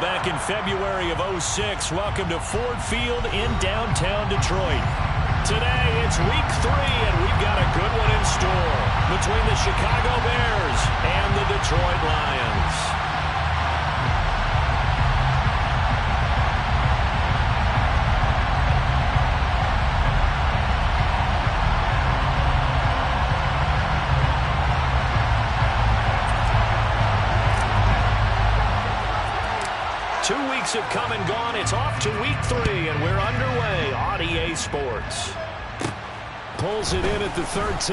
back in February of '06. Welcome to Ford Field in downtown Detroit. Today, it's week 3, and we've got a good one in store between the Chicago Bears and the Detroit Lions. 2 weeks have come and gone. It's off to week 3, and we're underway on EA Sports. Pulls it in at the 13.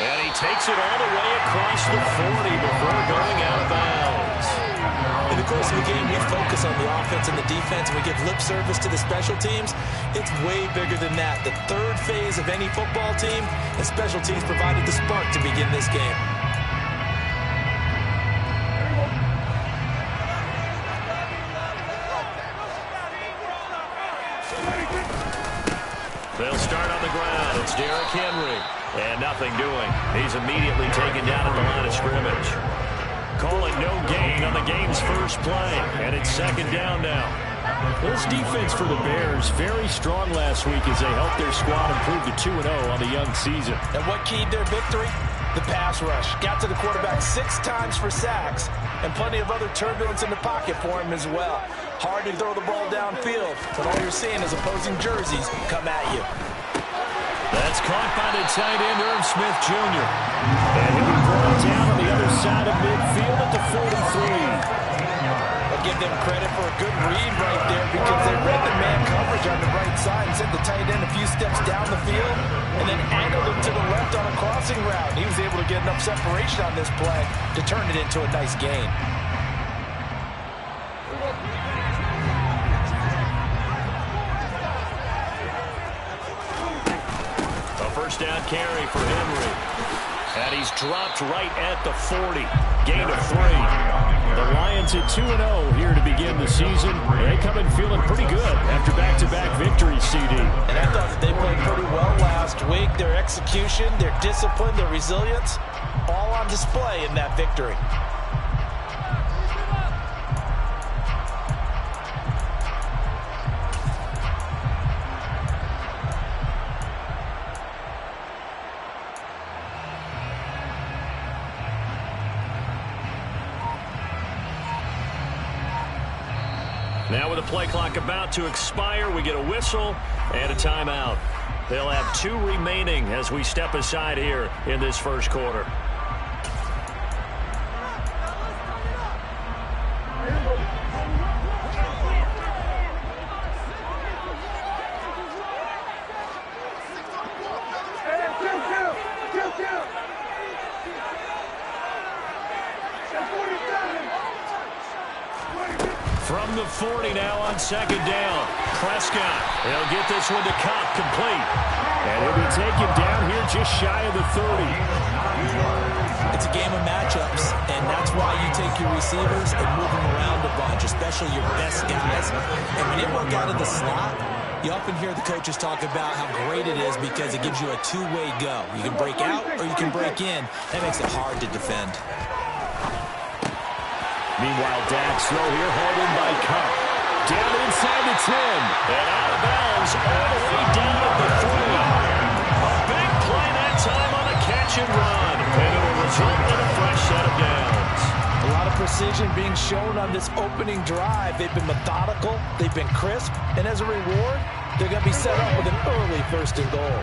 And he takes it all the way across the 40 before going out of bounds. In the course of the game, we focus on the offense and the defense, and we give lip service to the special teams. It's way bigger than that. The third phase of any football team, and special teams provided the spark to begin this game. They'll start on the ground. It's Derrick Henry. And nothing doing. He's immediately taken down at the line of scrimmage. Calling no gain on the game's first play. And it's second down now. This defense for the Bears, very strong last week as they helped their squad improve to 2-0 on the young season. And what keyed their victory? The pass rush. Got to the quarterback 6 times for sacks. And plenty of other turbulence in the pocket for him as well. Hard to throw the ball downfield, but all you're seeing is opposing jerseys come at you. That's caught by the tight end, Irv Smith Jr. And he'll be brought down on the other side of midfield at the 43. I'll give them credit for a good read right there because they read the man coverage on the right side and sent the tight end a few steps down the field and then angled him to the left on a crossing route. He was able to get enough separation on this play to turn it into a nice gain. First down carry for Henry. And he's dropped right at the 40. Gain of 3. The Lions at 2-0 here to begin the season. They come in feeling pretty good after back-to-back victories, CD. And I thought that they played pretty well last week. Their execution, their discipline, their resilience, all on display in that victory. Now with the play clock about to expire, we get a whistle and a timeout. They'll have 2 remaining as we step aside here in this first quarter. From the 40 now on second down. Prescott, he'll get this one to Cobb, complete. And he'll be taken down here just shy of the 30. It's a game of matchups, and that's why you take your receivers and move them around a bunch, especially your best guys. And when you work out of the slot, you often hear the coaches talk about how great it is because it gives you a two-way go. You can break out or you can break in. That makes it hard to defend. Meanwhile, Dak's throw here hauled in by Cup. Down inside the 10. And out of bounds all the way down at the 3. A big play that time on a catch and run. And it will result in a fresh set of downs. A lot of precision being shown on this opening drive. They've been methodical. They've been crisp. And as a reward, they're going to be set up with an early 1st and goal.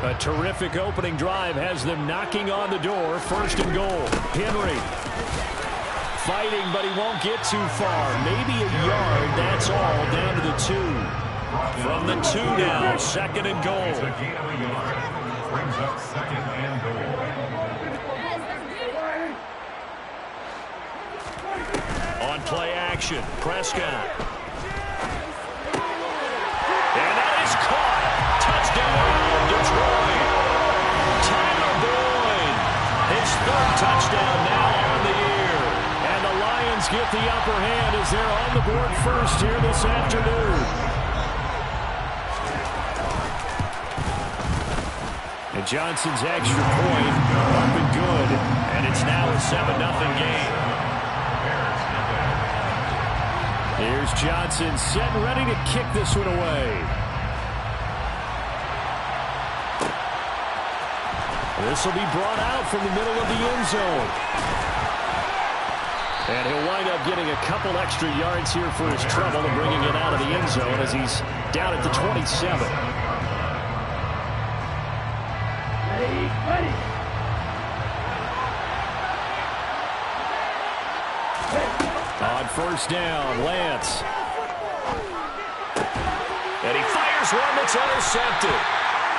A terrific opening drive has them knocking on the door. 1st and goal. Henry. Fighting, but he won't get too far. Maybe a yard, that's all, down to the 2. From the 2 now, 2nd and goal. Brings up 2nd and goal. On play action, Prescott. And that is caught. Touchdown, Detroit. Tyler Boyd. His 3rd touchdown now on the year. Get the upper hand as they're on the board first here this afternoon. And Johnson's extra point up and good. And it's now a 7-0 game. Here's Johnson set and ready to kick this one away. This will be brought out from the middle of the end zone. And he'll wind up getting a couple extra yards here for his trouble and bringing it out of the end zone as he's down at the 27. Ready. On first down, Lance. And he fires one that's intercepted.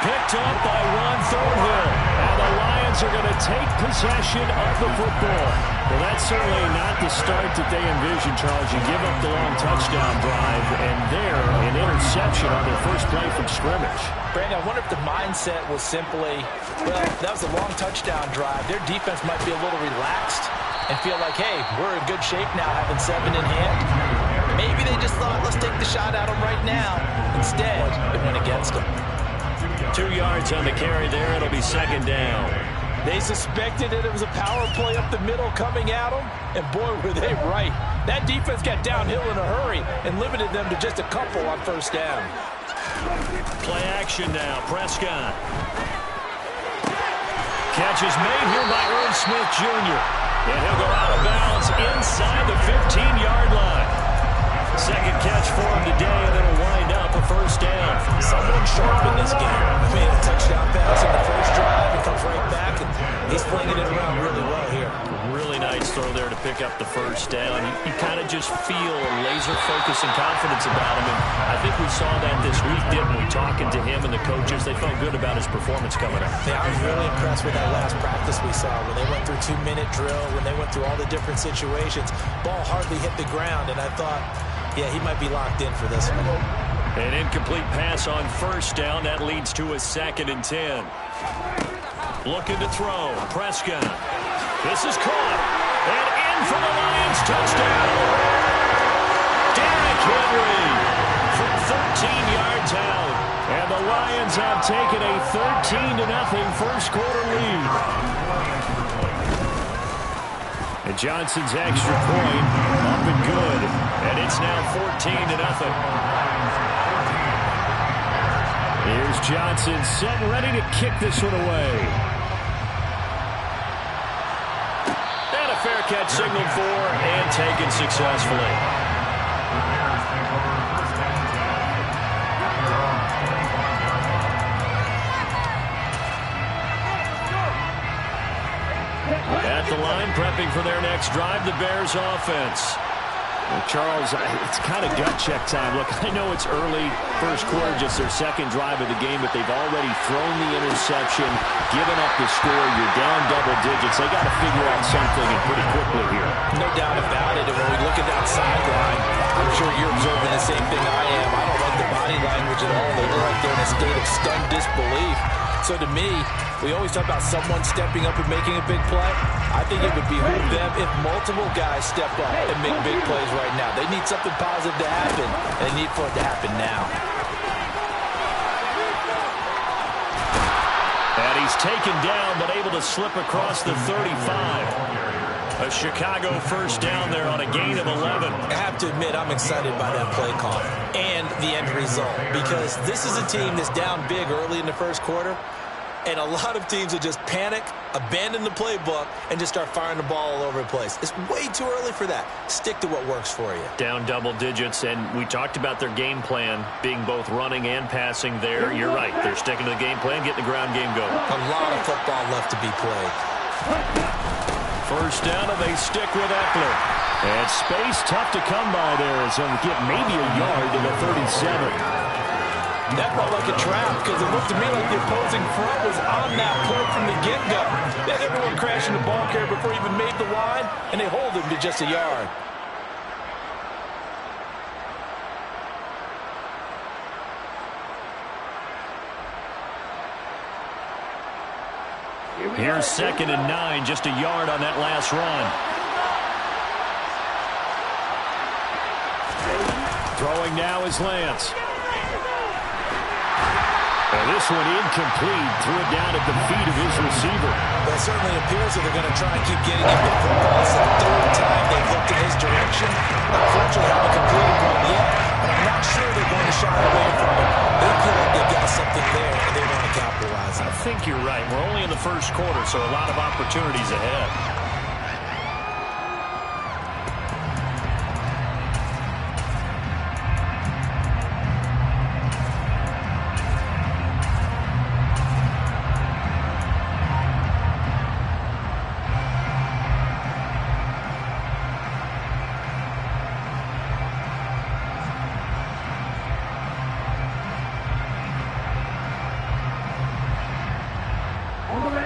Picked up by Ron Thornhill. And the Lions are going to take possession of the football. Well, that's certainly not the start that they envisioned, Charles. You give up the long touchdown drive, and there, an interception on their first play from scrimmage. Brandon, I wonder if the mindset was simply, well, that was a long touchdown drive. Their defense might be a little relaxed and feel like, hey, we're in good shape now, having 7 in hand. Maybe they just thought, let's take the shot at them right now. Instead, it went against them. 2 yards on the carry there. It'll be second down. They suspected that it was a power play up the middle coming at them, and boy, were they right. That defense got downhill in a hurry and limited them to just a couple on first down. Play action now. Prescott. Catch is made here by Irv Smith Jr. And he'll go out of bounds inside the 15-yard line. Second catch for him today, and it'll wind up a first down. Someone sharp in this game. I mean, a touchdown pass in the first drive, and comes right back, and he's flinging it around really well here. Really nice throw there to pick up the first down. You kind of just feel a laser focus and confidence about him, and I think we saw that this week, didn't we? Talking to him and the coaches, they felt good about his performance coming up. Yeah, I was really impressed with that last practice we saw when they went through 2-minute drill, when they went through all the different situations. Ball hardly hit the ground, and I thought, yeah, he might be locked in for this one. An incomplete pass on first down. That leads to a 2nd and 10. Looking to throw. Prescott. This is caught. And in for the Lions. Touchdown. Derrick Henry from 13 yards out. And the Lions have taken a 13-0 first quarter lead. And Johnson's extra point up and good. And it's now 14-0. Here's Johnson set and ready to kick this one away. And a fair catch signaled for and taken successfully. At the line, prepping for their next drive, the Bears offense. Well, Charles, it's kind of gut check time. Look, I know it's early, first quarter, just their second drive of the game, but they've already thrown the interception, given up the score. You're down double digits. They got to figure out something, and pretty quickly here. No doubt about it. And when we look at that sideline, I'm sure you're observing the same thing I am. I don't like the body language at all. They were right there in a state of stunned disbelief. So to me, we always talk about someone stepping up and making a big play. I think it would behoove them if multiple guys step up and make big plays right now. They need something positive to happen, and they need for it to happen now. And he's taken down, but able to slip across the 35. A Chicago first down there on a gain of 11. I have to admit, I'm excited by that play call and the end result, because this is a team that's down big early in the first quarter, and a lot of teams will just panic, abandon the playbook, and just start firing the ball all over the place. It's way too early for that. Stick to what works for you. Down double digits, and we talked about their game plan being both running and passing there. You're right. They're sticking to the game plan, getting the ground game going. A lot of football left to be played. First down, and they stick with Eckler. And space tough to come by there as he'll get maybe a yard to the 37. That felt like a trap, because it looked to me like the opposing front was on that play from the get-go. They had everyone crashing the ball carrier before he even made the line, and they hold him to just a yard. Here's 2nd and 9, just a yard on that last run. Throwing now is Lance. And this one incomplete. Threw it down at the feet of his receiver. Well, it certainly appears that they're going to try and keep getting him the football. It's the third time they've looked in his direction. Unfortunately, haven't completed one yet, but I'm not sure they're going to shy away from it. They feel like they've got something there, and they want to capitalize on it. I think you're right. We're only in the first quarter, so a lot of opportunities ahead.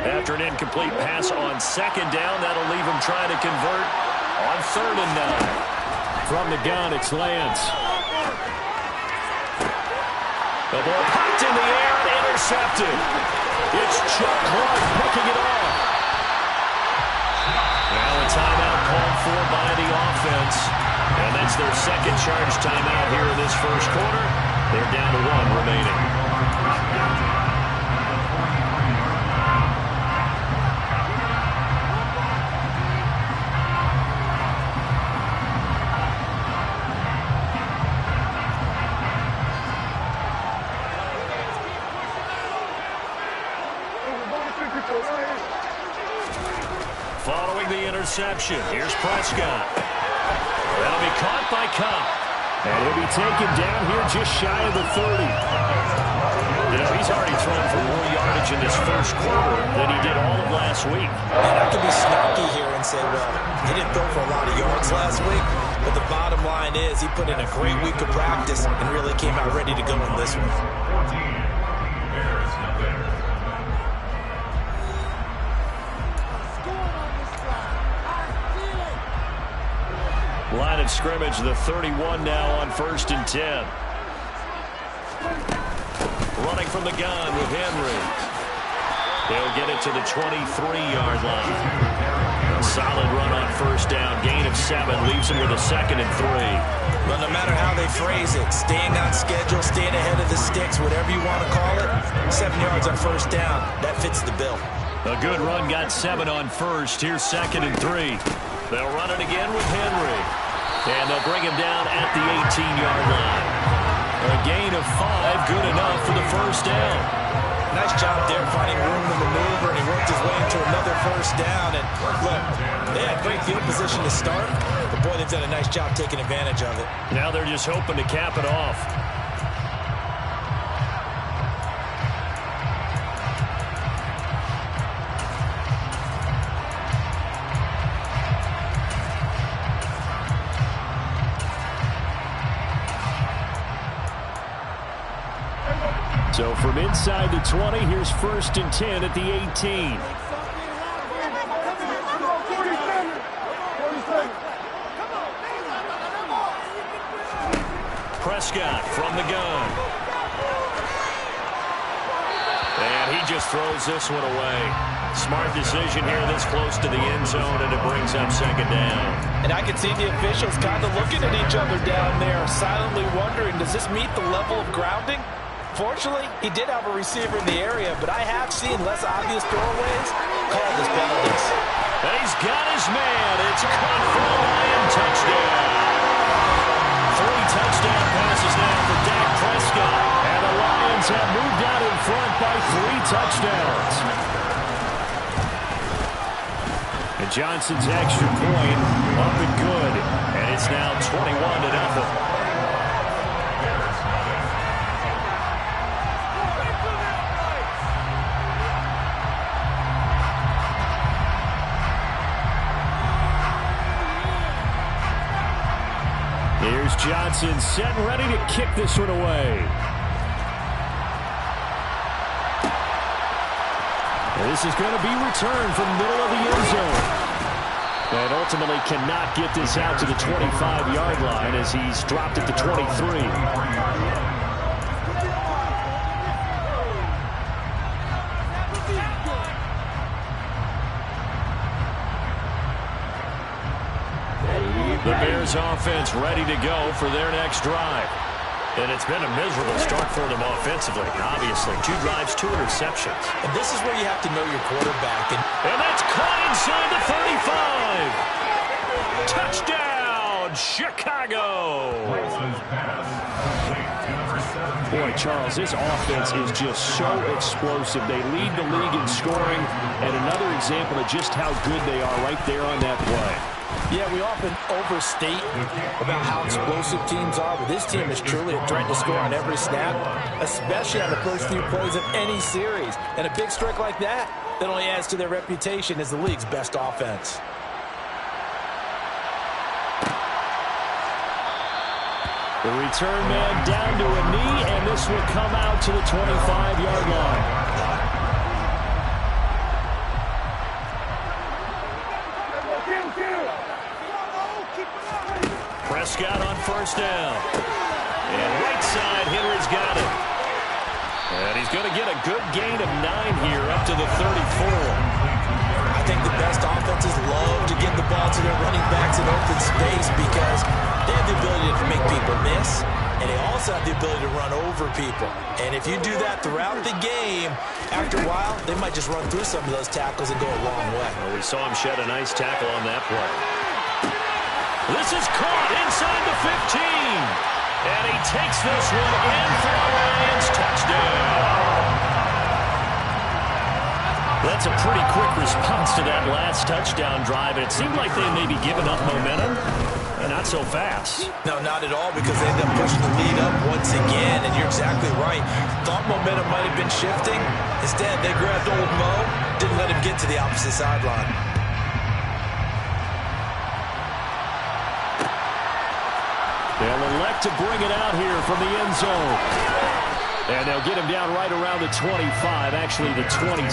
After an incomplete pass on second down, that'll leave him trying to convert on 3rd and 9. From the gun, it's Lance. The ball popped in the air and intercepted. It's Chuck Clark picking it off. Now a timeout called for by the offense. And that's their second charge timeout here in this first quarter. They're down to 1 remaining. Following the interception, here's Prescott. That'll be caught by Cobb. And he'll be taken down here just shy of the 30. You know, he's already thrown for more yardage in this first quarter than he did all of last week. And I could be snarky here and say, well, he didn't throw for a lot of yards last week, but the bottom line is he put in a great week of practice and really came out ready to go in this one. 14. Bears, nothing. Line of scrimmage, the 31 now on 1st and 10. Running from the gun with Henry. He'll get it to the 23-yard line. A solid run on 1st down. Gain of 7 leaves him with a 2nd and 3. Well, no matter how they phrase it, staying on schedule, staying ahead of the sticks, whatever you want to call it, 7 yards on 1st down, that fits the bill. A good run got 7 on 1st. Here's 2nd and 3. They'll run it again with Henry. And they'll bring him down at the 18-yard line. A gain of 5, good enough for the 1st down. Nice job there finding room to maneuver, and he worked his way into another 1st down. And look, they had great field position to start, but boy, they've done a nice job taking advantage of it. Now they're just hoping to cap it off. So from inside the 20, here's 1st and 10 at the 18. Prescott from the gun. And he just throws this one away. Smart decision here this close to the end zone, and it brings up 2nd down. And I can see the officials kind of looking at each other down there, silently wondering, does this meet the level of grounding? Fortunately, he did have a receiver in the area, but I have seen less obvious throwaways called as penalties. And he's got his man. It's caught for a Lion touchdown. 3 touchdown passes now for Dak Prescott. And the Lions have moved out in front by 3 touchdowns. And Johnson's extra point up and good. And it's now 21-0. Here's Johnson set and ready to kick this one away. And this is going to be returned from the middle of the end zone. And ultimately cannot get this out to the 25-yard line as he's dropped at the 23. The Bears offense ready to go for their next drive. And it's been a miserable start for them offensively. Obviously, 2 drives, 2 interceptions. And this is where you have to know your quarterback. And that's caught inside the 35. Touchdown, Chicago. Boy, Charles, this offense is just so explosive. They lead the league in scoring, and another example of just how good they are right there on that play. Yeah, we often overstate about how explosive teams are, but this team is truly a threat to score on every snap, especially on the first few plays of any series. And a big strike like that only adds to their reputation as the league's best offense. The return man down to a knee, and this will come out to the 25-yard line. Prescott on first down. And right side, Henry's got it. And he's going to get a good gain of 9 here up to the 34. I think the best offenses love to get the ball to their running backs in open space because they have the ability to make people miss, and they also have the ability to run over people. And if you do that throughout the game, after a while, they might just run through some of those tackles and go a long way. Well, we saw him shed a nice tackle on that play. This is caught inside the 15. And he takes this one in for a Lions touchdown. That's a pretty quick response to that last touchdown drive. And it seemed like they may be giving up momentum. Not so fast. No, not at all, because they ended up pushing the lead up once again. And you're exactly right. Thought momentum might have been shifting. Instead, they grabbed old Mo, didn't let him get to the opposite sideline. They'll elect to bring it out here from the end zone. And they'll get him down right around the 25, actually the 26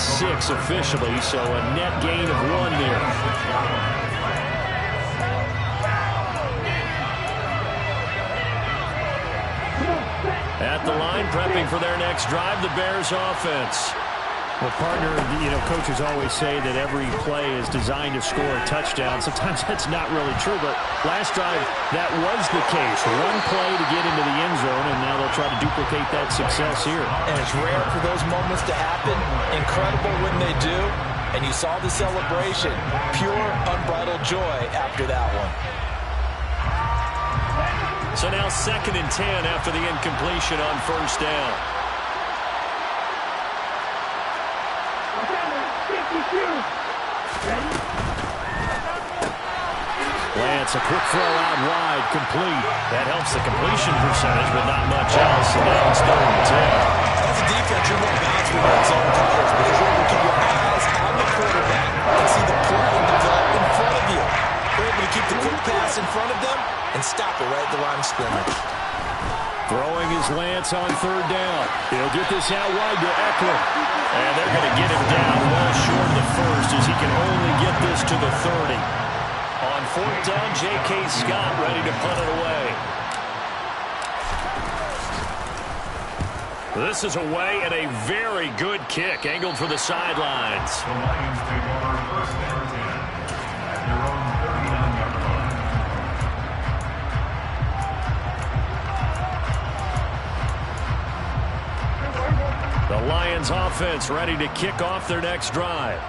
officially, so a net gain of 1 there. At the line, prepping for their next drive, the Bears offense. Well, partner, coaches always say that every play is designed to score a touchdown. Sometimes that's not really true, but last drive, that was the case. 1 play to get into the end zone, and now they'll try to duplicate that success here. And it's rare for those moments to happen. Incredible when they do. And you saw the celebration. Pure, unbridled joy after that one. So now 2nd and 10 after the incompletion on first down. Lance, a quick throw out wide, complete. That helps the completion percentage, but not much else. And now it's 3rd and 10. As a defense, you're more balanced with your zone coverage because you're able to keep your eyes on the quarterback and see the play develop in front of you. You're able to keep the quick pass in front of them and stop it right at the line of scrimmage. Throwing his Lance on 3rd down. He'll get this out wide to Eckler. And they're going to get him down well short of the first as he can only get this to the 30. On 4th down, J.K. Scott ready to punt it away. This is away and a very good kick angled for the sidelines. The Lions take over 1st and 10 at their own 39-yard line. The Lions offense ready to kick off their next drive.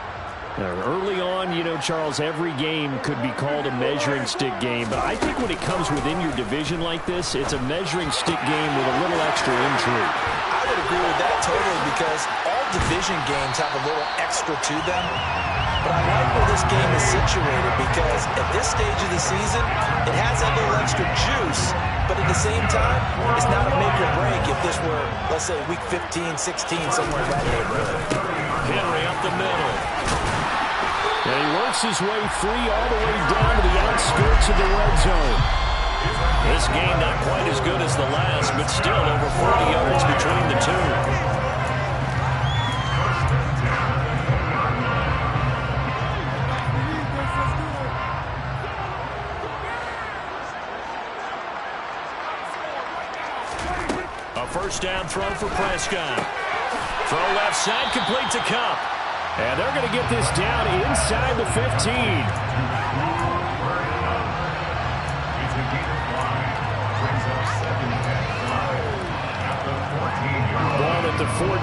Early on, Charles, every game could be called a measuring stick game. But I think when it comes within your division like this, it's a measuring stick game with a little extra intrigue. I would agree with that totally because all division games have a little extra to them. But I like where this game is situated because at this stage of the season, it has that little extra juice. But at the same time, it's not a make or break if this were, let's say, week 15, 16, somewhere in that neighborhood. Henry up the middle. And he works his way free all the way down to the outskirts of the red zone. This game not quite as good as the last, but still over 40 yards between the two. A first down throw for Prescott. Throw left side, complete to Cup. And they're going to get this down inside the 15.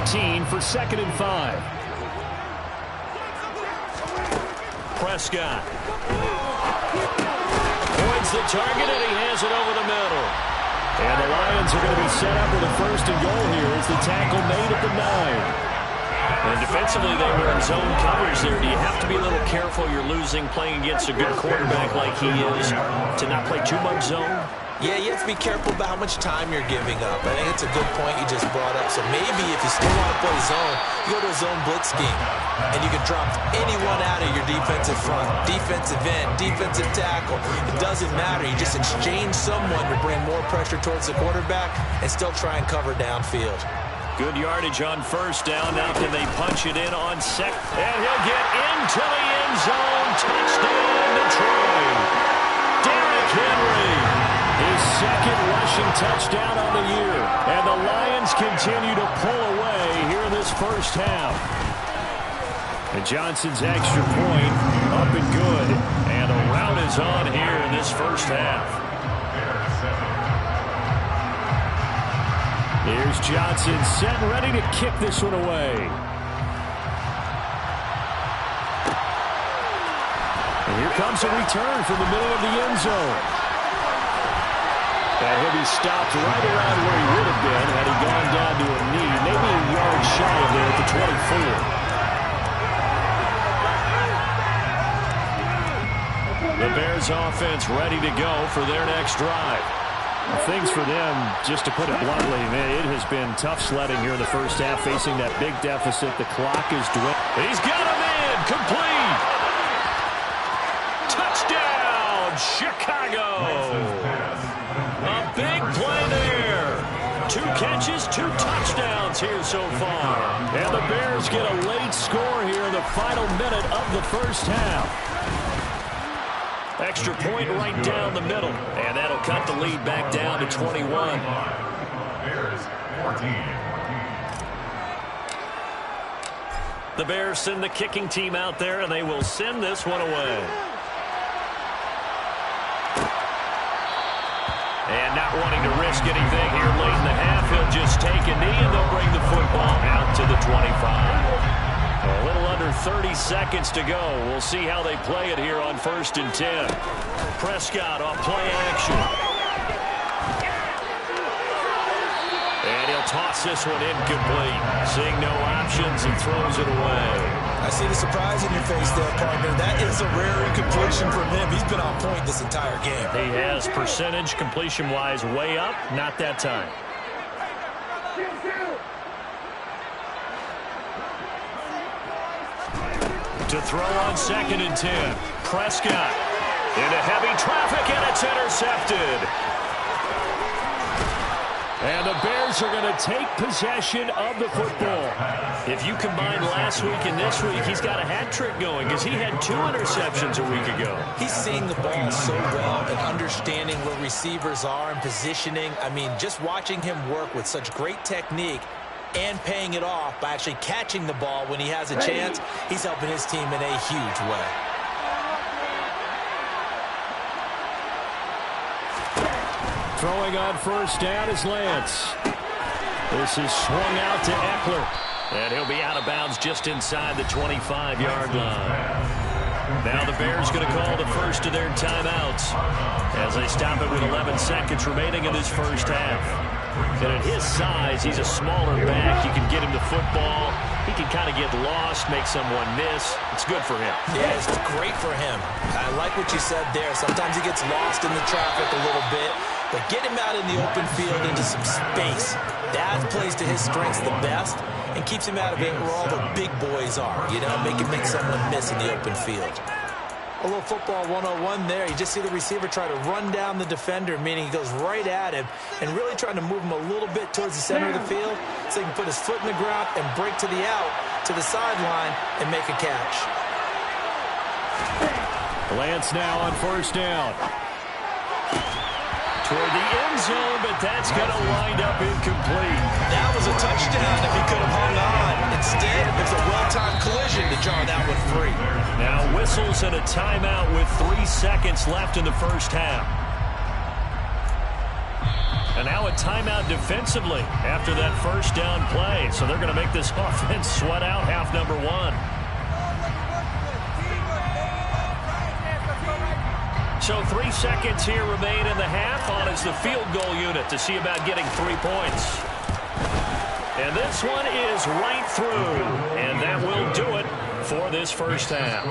13 for 2nd and 5. Prescott points the target, and he has it over the middle. And the Lions are going to be set up with a 1st and goal here as the tackle made at the 9. And defensively, they were in zone coverage there. Do you have to be a little careful? You're losing playing against a good quarterback like he is to not play too much zone? Yeah, you have to be careful about how much time you're giving up. I think it's a good point you just brought up. So maybe if you still want to play zone, you go to a zone blitz scheme. And you can drop anyone out of your defensive front, defensive end, defensive tackle. It doesn't matter. You just exchange someone to bring more pressure towards the quarterback and still try and cover downfield. Good yardage on 1st down. Now can they punch it in on 2nd? And he'll get into the end zone. Touchdown, Detroit. Derrick Henry. His 2nd rushing touchdown on the year. And the Lions continue to pull away here in this 1st half. And Johnson's extra point up and good. And a rout is on here in this 1st half. Here's Johnson set and ready to kick this one away. And here comes a return from the middle of the end zone. And he'll be stopped right around where he would have been had he gone down to a knee, maybe a yard shy of there at the 24. The Bears offense ready to go for their next drive. Things for them, just to put it bluntly, man, it has been tough sledding here in the 1st half, facing that big deficit. The clock is dwindling. He's got him in, complete. Touchdown, Chicago. A big play there. 2 catches, 2 touchdowns here so far. And the Bears get a late score here in the final minute of the 1st half. Extra point right down the middle. And that'll cut the lead back down to 21. Bears 14. The Bears send the kicking team out there, and they will send this one away. And not wanting to risk anything here late in the half, he'll just take a knee, and they'll bring the football out to the 25. A little under 30 seconds to go. We'll see how they play it here on 1st and 10. Prescott off play action. And he'll toss this one incomplete. Seeing no options and throws it away. I see the surprise in your face there, partner. That is a rare incompletion from him. He's been on point this entire game. He has percentage completion-wise way up. Not that time. To throw on 2nd and 10. Prescott into heavy traffic, and it's intercepted. And the Bears are going to take possession of the football. If you combine last week and this week, he's got a hat trick going because he had 2 interceptions a week ago. He's seeing the ball so well and understanding where receivers are and positioning. I mean, just watching him work with such great technique and paying it off by actually catching the ball when he has a chance, he's helping his team in a huge way. Throwing on 1st down is Lance. This is swung out to Eckler. And he'll be out of bounds just inside the 25-yard line. Now the Bears going to call the first of their timeouts as they stop it with 11 seconds remaining in this 1st half. And at his size, he's a smaller back. You can get him the football. He can kind of get lost, make someone miss. It's good for him. Yeah, it's great for him. I like what you said there. Sometimes he gets lost in the traffic a little bit, but get him out in the open field into some space. That plays to his strengths the best and keeps him out of it where all the big boys are, you know, make someone miss in the open field. A little football 101 there. You just see the receiver try to run down the defender, meaning he goes right at him and really trying to move him a little bit towards the center of the field so he can put his foot in the ground and break to the out, to the sideline, and make a catch. Lance now on 1st down. Toward the end zone, but that's going to wind up incomplete. That was a touchdown if he could have hung on. Instead, it was a well-timed collision to jar that one free. Now whistles and a timeout with 3 seconds left in the 1st half. And now a timeout defensively after that first down play. So they're going to make this offense sweat out half number one. So 3 seconds here remain in the half. On is the field goal unit to see about getting 3 points. And this one is right through. And that will do it for this first half.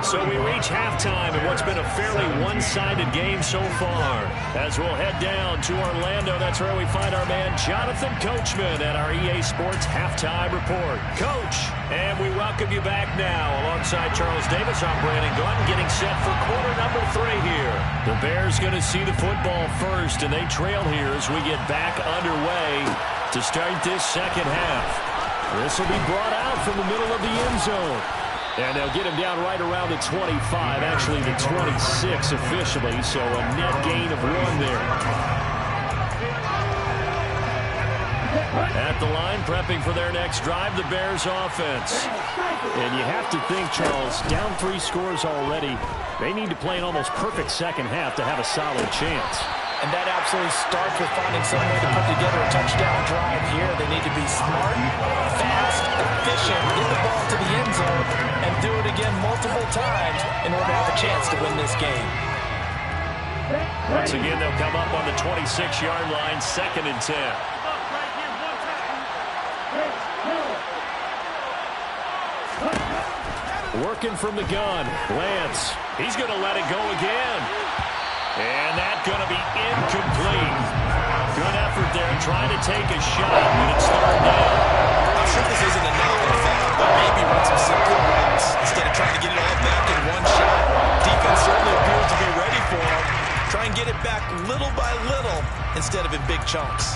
So we reach halftime in what's been a fairly one-sided game so far. As we'll head down to Orlando, that's where we find our man Jonathan Coachman at our EA Sports Halftime Report. Coach, and we welcome you back now. Alongside Charles Davis, I'm Brandon Gordon, getting set for quarter number 3 here. The Bears going to see the football first, and they trail here as we get back underway to start this second half. This will be brought out from the middle of the end zone. And they'll get him down right around the 25, actually the 26 officially, so a net gain of 1 there. At the line, prepping for their next drive, the Bears offense. And you have to think, Charles, down 3 scores already. They need to play an almost perfect second half to have a solid chance. And that absolutely starts with finding some way to put together a touchdown drive here. They need to be smart, fast, efficient, get the ball to the end zone, and do it again multiple times in order to have a chance to win this game. Once again, they'll come up on the 26-yard line, 2nd and 10. Working from the gun, Lance. He's going to let it go again. And that's going to be incomplete. Good effort there, trying to take a shot, but it's 3rd down. I'm sure this isn't a novel foul, but maybe run some simple routes instead of trying to get it all back in one shot. Defense certainly appears to be ready for him. Try and get it back little by little instead of in big chunks.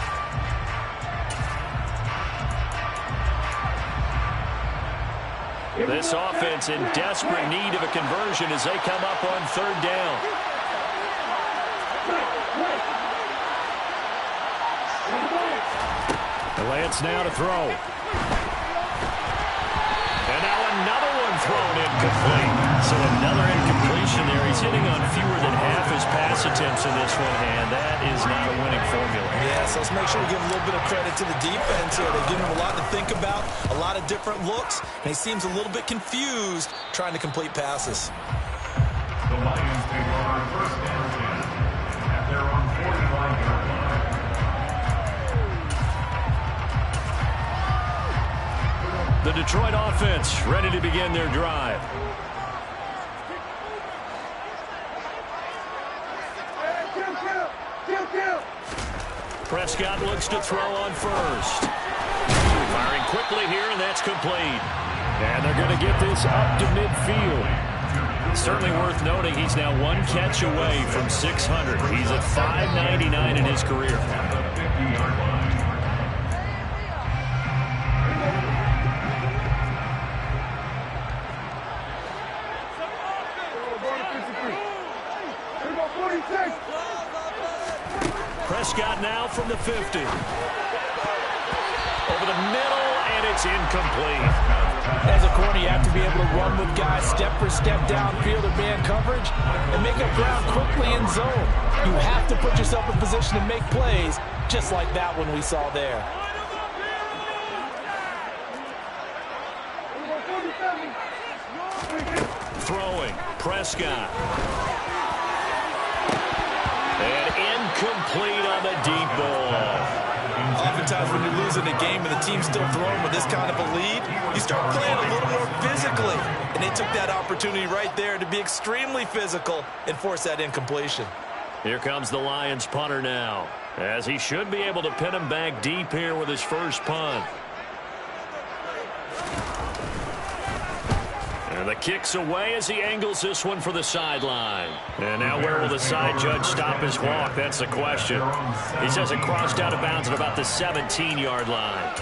This offense in desperate need of a conversion as they come up on 3rd down. Lance now to throw. And now another one thrown incomplete. So another incompletion there. He's hitting on fewer than half his pass attempts in this one, and that is not a winning formula. Yeah, so let's make sure we give a little bit of credit to the defense here. They give him a lot to think about, a lot of different looks, and he seems a little bit confused trying to complete passes. The Lions take over first and 10 at their own 45-yard line. The Detroit offense ready to begin their drive. Prescott looks to throw on first. Firing quickly here, and that's complete. And they're going to get this up to midfield. Certainly worth noting he's now 1 catch away from 600. He's at 599 in his career. At the 50-yard line. Prescott now from the 50. Over the middle, and it's incomplete. As a corner, you have to be able to run with guys step for step downfield or man coverage and make up ground quickly in zone. You have to put yourself in position to make plays, just like that one we saw there. Throwing, Prescott. And incomplete on the deep ball. Oftentimes when you're losing a game and the team's still throwing with this kind of a lead, you start playing a little more physically. And they took that opportunity right there to be extremely physical and force that incompletion. Here comes the Lions punter now, as he should be able to pin him back deep here with his first punt. And the kick's away as he angles this one for the sideline. And now where will the side judge stop his walk? That's the question. He says it crossed out of bounds at about the 17-yard line.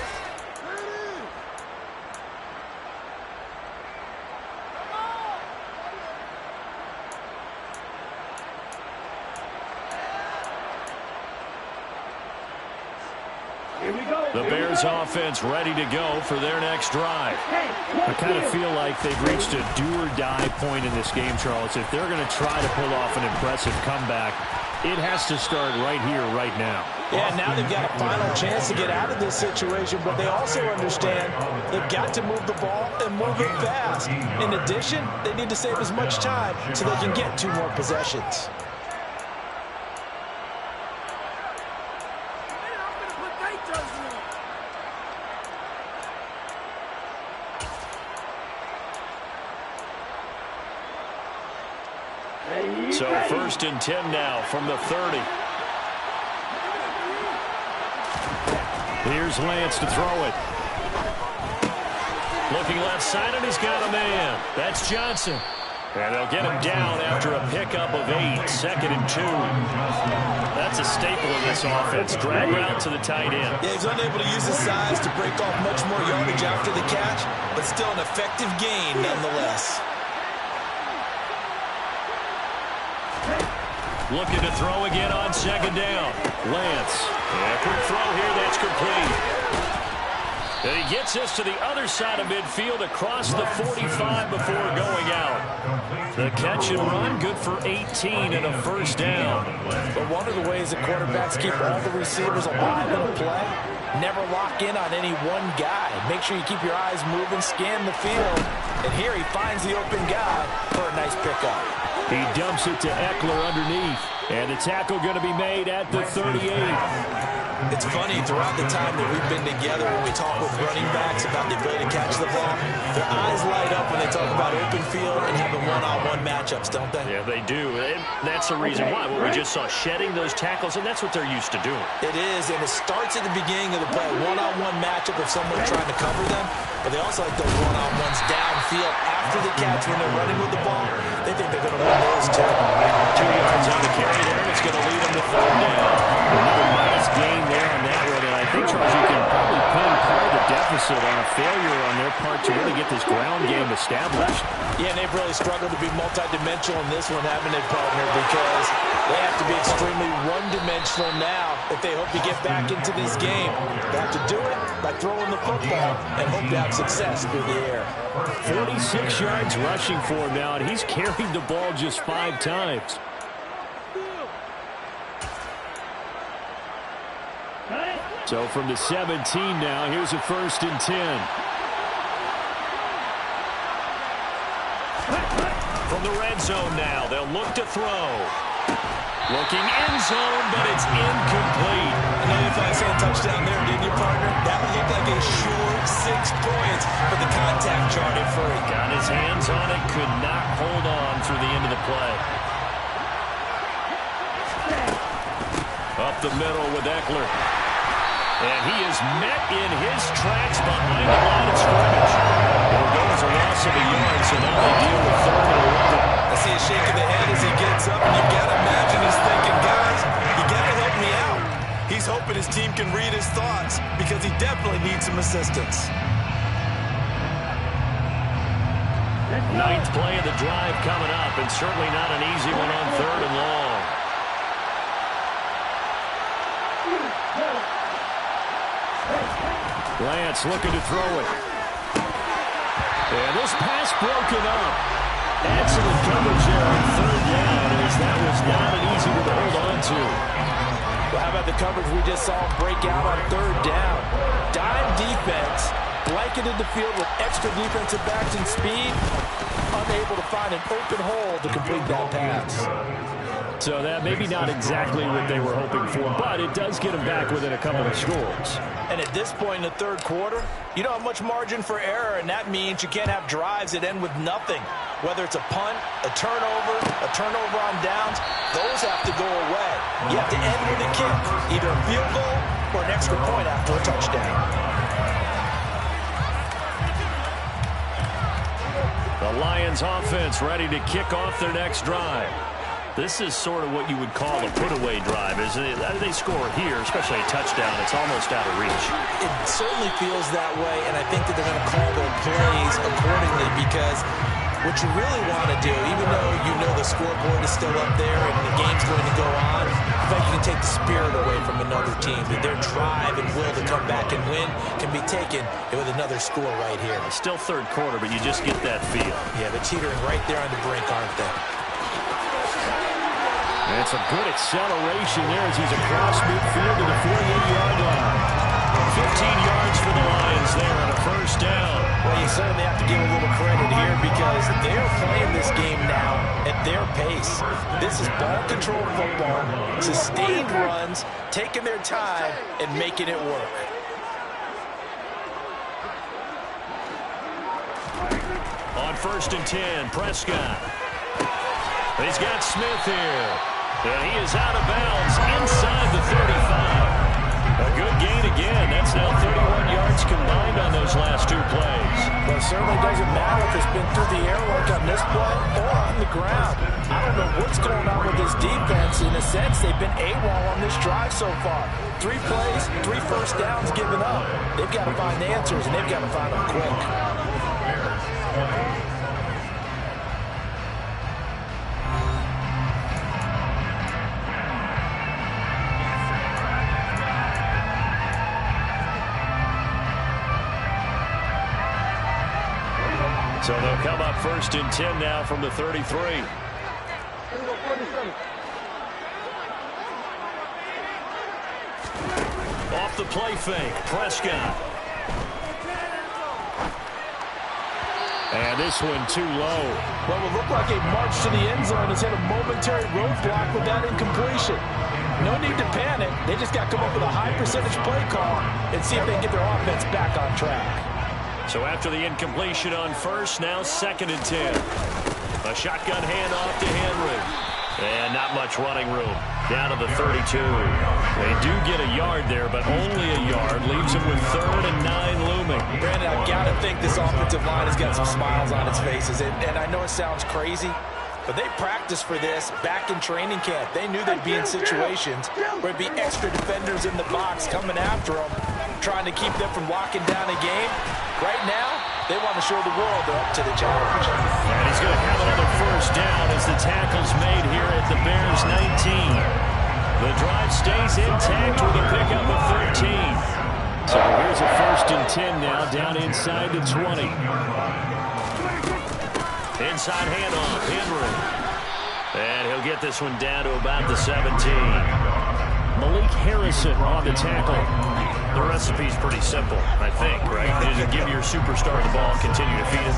The Bears offense ready to go for their next drive. I kind of feel like they've reached a do-or-die point in this game, Charles. If they're going to try to pull off an impressive comeback, It has to start right here, right now. Yeah, now they've got a final chance to get out of this situation, but they also understand they've got to move the ball and move it fast. In addition, they need to save as much time so they can get 2 more possessions. So 1st and 10 now from the 30. Here's Lance to throw it. Looking left side, and he's got a man. That's Johnson. And they'll get him down after a pickup of 8, 2nd and 2. That's a staple of this offense. Drag route to the tight end. Yeah, he's unable to use his size to break off much more yardage after the catch, but still an effective gain nonetheless. Looking to throw again on 2nd down. Lance. And a quick throw here. That's complete. And he gets us to the other side of midfield across the 45 before going out. The catch and run, good for 18 and a 1st down. But one of the ways that quarterbacks keep all the receivers alive in the play, never lock in on any one guy. Make sure you keep your eyes moving, scan the field. And here he finds the open guy for a nice pickup. He dumps it to Eckler underneath. And the tackle going to be made at the 38. It's funny, throughout the time that we've been together, when we talk with running backs about the ability to catch the ball, their eyes light up when they talk about open field and having one-on-one matchups, don't they? Yeah, they do. And that's the reason why. What we just saw, shedding those tackles, and that's what they're used to doing. It is, and it starts at the beginning of the play. One-on-one matchup of someone trying to cover them, but they also like those one-on-ones downfield after the catch when they're running with the ball. They think they're going to win those too. 2 yards on the carry there, and it's going to lead them to 3rd down. Another nice gain there on that one. And I think, Charles, you can probably pin part of the deficit on a failure on their part to really get this ground game established. Yeah, and they've really struggled to be multidimensional in this one, haven't they, partner? Because they have to be extremely one-dimensional now if they hope to get back into this game. They have to do it by throwing the football and hope to have success through the air. 46 yards rushing for him now, and he's carried the ball just 5 times. So from the 17 now, here's a 1st and 10. From the red zone now, they'll look to throw. Looking end zone, but it's incomplete. I know you thought saying touchdown there, didn't you, partner? That looked like a sure 6 points, but the contact charted free. Got his hands on it, could not hold on through the end of the play. Up the middle with Eckler. And he is met in his tracks behind the line of scrimmage. There goes a loss of a yard, so now they deal with 3rd and 11. I see a shake of the head as he gets up, and you got to imagine he's thinking, guys, you got to help me out. He's hoping his team can read his thoughts because he definitely needs some assistance. 9th play of the drive coming up, and certainly not an easy one on 3rd and long. Lance looking to throw it. And this pass broken up. Excellent coverage there on 3rd down, as that was not an easy one to hold on to. Well, how about the coverage we just saw break out on 3rd down? Dime defense, blanketed the field with extra defensive backs and speed, unable to find an open hole to complete that pass. So that maybe not exactly what they were hoping for, but it does get them back within a couple of scores. And at this point in the 3rd quarter, you don't have much margin for error, and that means you can't have drives that end with nothing. Whether it's a punt, a turnover on downs, those have to go away. You have to end with a kick, either a field goal or an extra point after a touchdown. The Lions offense ready to kick off their next drive. This is sort of what you would call a put-away drive. They score here, especially a touchdown. It's almost out of reach. It certainly feels that way, and I think that they're going to call their plays accordingly because what you really want to do, even though you know the scoreboard is still up there and the game's going to go on, I think you can take the spirit away from another team. That their drive and will to come back and win can be taken with another score right here. It's still 3rd quarter, but you just get that feel. Yeah, they're teetering right there on the brink, aren't they? And some good acceleration there as he's across midfield to the 48-yard line. 15 yards for the Lions there on a first down. Well, you certainly have to give a little credit here because they're playing this game now at their pace. This is ball control football, sustained runs, taking their time, and making it work. On 1st and 10, Prescott. He's got Smith here. And he is out of bounds inside the 35. A good gain again. That's now 31 yards combined on those last two plays. Well, it certainly doesn't matter if it's been through the air work on this play or on the ground. I don't know what's going on with this defense. In a sense, they've been AWOL on this drive so far. 3 plays, 3 first downs given up. They've got to find answers, and they've got to find them quick. So they'll come up 1st and 10 now from the 33. Off the play fake, Prescott. And this one too low. Well, it looked like a march to the end zone has hit a momentary roadblock with that incompletion. No need to panic. They just got to come up with a high percentage play call and see if they can get their offense back on track. So after the incompletion on first, now 2nd and 10. A shotgun handoff to Henry. And not much running room. Down to the 32. They do get a yard there, but only a yard. Leaves them with 3rd and 9 looming. Brandon, I've got to think this offensive line has got some smiles on its faces. And I know it sounds crazy, but they practiced for this back in training camp. They knew they'd be in situations where it'd be extra defenders in the box coming after them, trying to keep them from locking down a game. Right now, they want to show the world they're up to the challenge. And he's going to have another first down as the tackle's made here at the Bears 19. The drive stays intact with a pickup of 13. So here's a 1st and 10 now, down inside the 20. Inside handoff, Henry. And he'll get this one down to about the 17. Malik Harrison on the tackle. The recipe's pretty simple, I think, right? You just give your superstar the ball, continue to feed him.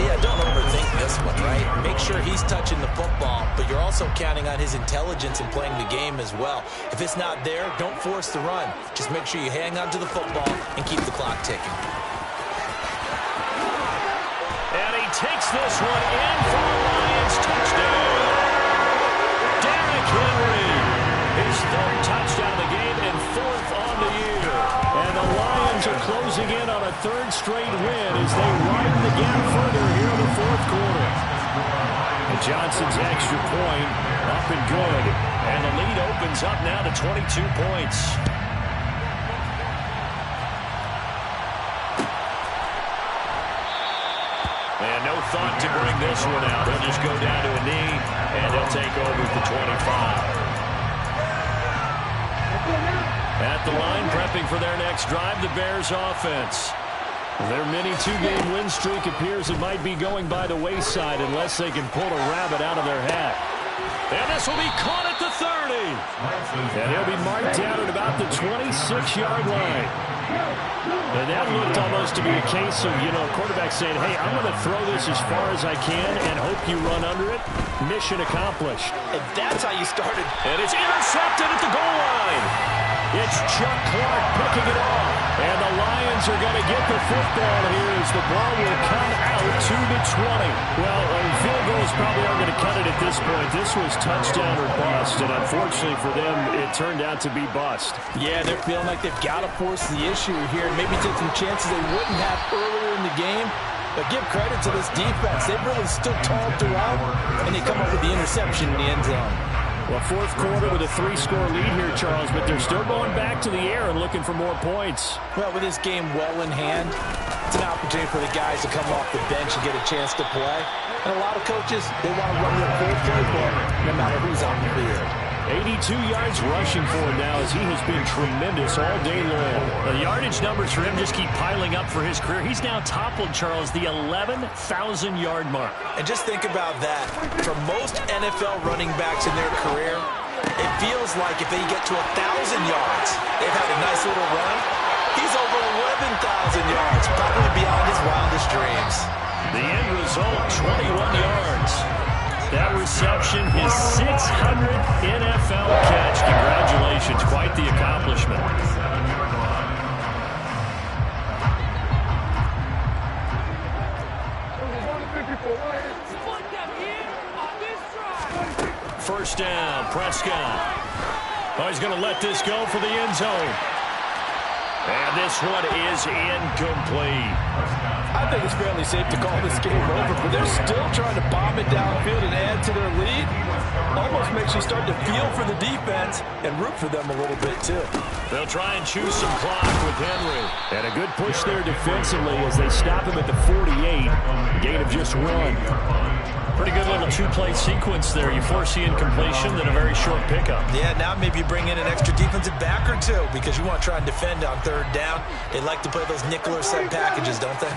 Yeah, don't overthink this one, right? Make sure he's touching the football, but you're also counting on his intelligence in playing the game as well. If it's not there, don't force the run. Just make sure you hang on to the football and keep the clock ticking. And he takes this one in for the Lions. Touchdown! Derrick Henry, his 3rd touchdown of the game and 4th on the year. And the Lions are closing in on a 3rd straight win as they widen the gap further here in the 4th quarter. And Johnson's extra point up and good. And the lead opens up now to 22 points. And no thought to bring this one out. He'll just go down to a knee, and he'll take over at the 25. At the line, prepping for their next drive, the Bears offense. Their mini 2-game win streak appears it might be going by the wayside unless they can pull a rabbit out of their hat. And this will be caught at the 30. And he'll be marked down at about the 26-yard line. And that looked almost to be a case of, quarterback saying, hey, I'm going to throw this as far as I can and hope you run under it. Mission accomplished. And that's how you started. And it's intercepted at the goal line. It's Chuck Clark picking it off. And the Lions are going to get the football here as the ball will come out to the 20. Well, field goals probably aren't going to cut it at this point. This was touchdown or bust, and unfortunately for them, it turned out to be bust. Yeah, they're feeling like they've got to force the issue here and maybe take some chances they wouldn't have earlier in the game. But give credit to this defense. They've really stood tall throughout, and they come up with the interception in the end zone. Well, 4th quarter with a 3-score lead here, Charles, but they're still going back to the air and looking for more points. Well, with this game well in hand, it's an opportunity for the guys to come off the bench and get a chance to play. And a lot of coaches, they want to run their full playbook no matter who's on the field. 82 yards rushing for him now as he has been tremendous all day long. The yardage numbers for him just keep piling up for his career. He's now toppled, Charles, the 11,000-yard mark. And just think about that. For most NFL running backs in their career, it feels like if they get to 1,000 yards, they've had a nice little run. He's over 11,000 yards, probably beyond his wildest dreams. The end result, 21 yards. That reception, his 600th NFL catch. Congratulations, quite the accomplishment. First down, Prescott. Oh, he's going to let this go for the end zone. And this one is incomplete. I think it's fairly safe to call this game over, but they're still trying to bomb it downfield and add to their lead. Almost makes you start to feel for the defense and root for them a little bit, too. They'll try and choose some clock with Henry. And a good push there defensively as they stop him at the 48. Gain of just 1. Pretty good little two-play sequence there. You foresee incompletion, then a very short pickup. Yeah, now maybe you bring in an extra defensive back or two because you want to try and defend on third down. They like to play those nickel or set packages, don't they?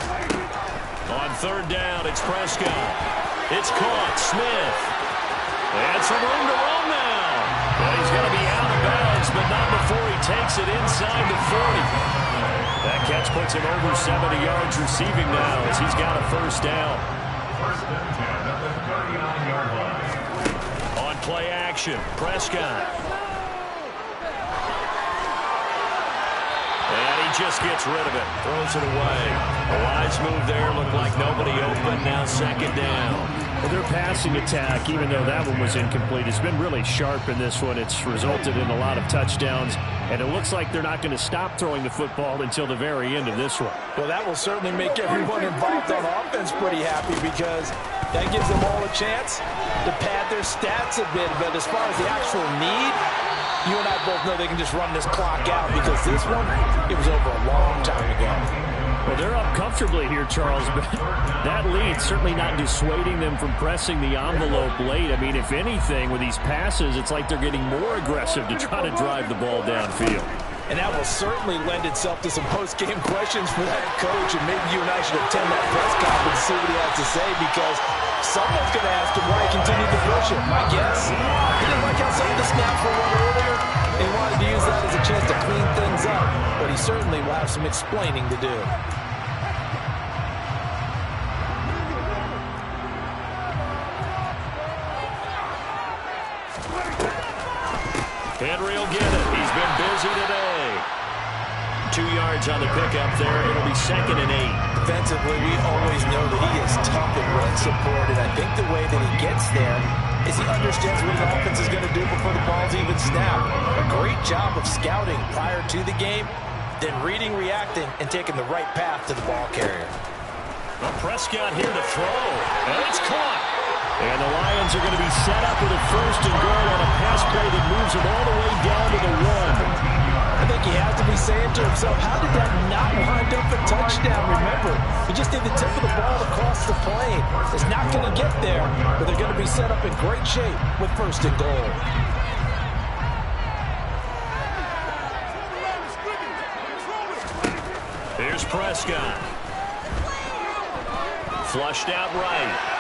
On third down, it's Prescott. It's caught. Smith. And some room to run now. Well, he's going to be out of bounds, but not before he takes it inside the 40. That catch puts him over 70 yards receiving now as he's got a first down. First and 10 at the 39-yard line. On play action, Prescott. And he just gets rid of it. Throws it away. A wise move there. Looked like nobody open. Now second down. Well, their passing attack, even though that one was incomplete, has been really sharp in this one. It's resulted in a lot of touchdowns, and it looks like they're not going to stop throwing the football until the very end of this one. Well, that will certainly make everyone involved on offense pretty happy because that gives them all a chance to pad their stats a bit. But as far as the actual need, you and I both know they can just run this clock out because this one, it was over a long time ago. Well, they're up comfortably here, Charles, but that lead certainly not dissuading them from pressing the envelope late. I mean, if anything, with these passes, it's like they're getting more aggressive to try to drive the ball downfield. And that will certainly lend itself to some post-game questions for that coach, and maybe you and I should attend that press conference and see what he has to say because someone's going to ask him why he continued to push it. My guess, he didn't like how some of the snaps were run earlier, and he wanted to use that as a chance to clean things up, but he certainly will have some explaining to do. Henry will get it. He's been busy today. 2 yards on the pickup there. It'll be second and 8. Defensively, we always know that he is tough in run support, and I think the way that he gets there is he understands what the offense is going to do before the ball's even snapped. A great job of scouting prior to the game, then reading, reacting, and taking the right path to the ball carrier. Well, Prescott here to throw, and it's caught. And the Lions are going to be set up with a first and goal on a pass play that moves them all the way down to the 1. I think he has to be saying to himself, how did that not wind up a touchdown? Remember, he just did the tip of the ball across the plane. It's not going to get there, but they're going to be set up in great shape with first and goal. Here's Prescott. Flushed out right.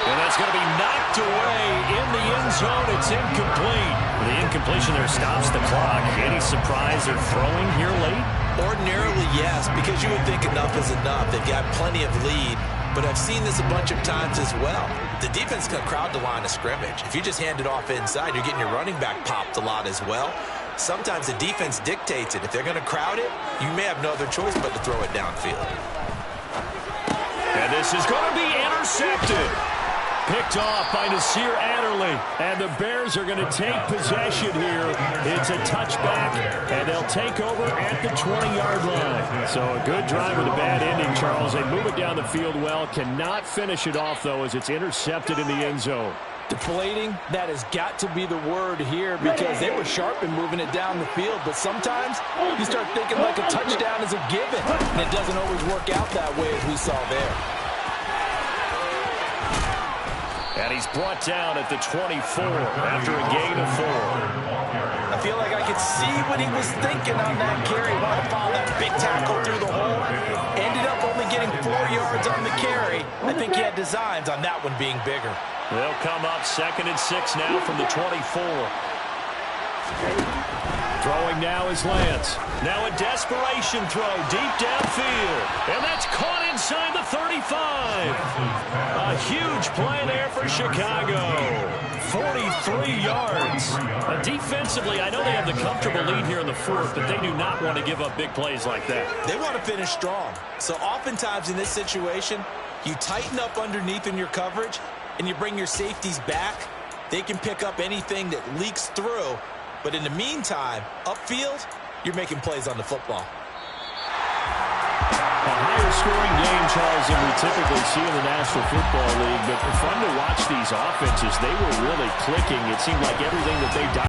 And that's going to be knocked away in the end zone. It's incomplete. The incompletion there stops the clock. Any surprise they're throwing here late? Ordinarily, yes, because you would think enough is enough. They've got plenty of lead, but I've seen this a bunch of times as well. The defense can crowd the line of scrimmage. If you just hand it off inside, you're getting your running back popped a lot as well. Sometimes the defense dictates it. If they're going to crowd it, you may have no other choice but to throw it downfield. And this is going to be intercepted. Picked off by Nasir Adderley. And the Bears are going to take possession here. It's a touchback, and they'll take over at the 20-yard line. So a good drive with a bad ending, Charles. They move it down the field well. Cannot finish it off, though, as it's intercepted in the end zone. Deflating, that has got to be the word here because they were sharp in moving it down the field, but sometimes you start thinking like a touchdown is a given, and it doesn't always work out that way as we saw there. And he's brought down at the 24 after a gain of 4. I feel like I could see what he was thinking on that carry. Wanted to follow that big tackle through the hole. Ended up only getting 4 yards on the carry. I think he had designs on that one being bigger. They'll come up 2nd and 6 now from the 24. Throwing now is Lance. Now a desperation throw deep downfield. And that's caught inside the 35. A huge play there for Chicago. 43 yards. Defensively, I know they have the comfortable lead here in the 4th, but they do not want to give up big plays like that. They want to finish strong. So oftentimes in this situation, you tighten up underneath in your coverage, and you bring your safeties back. They can pick up anything that leaks through. But in the meantime, upfield, you're making plays on the football. A higher scoring game, Charles, than we typically see in the National Football League. But fun to watch these offenses. They were really clicking. It seemed like everything that they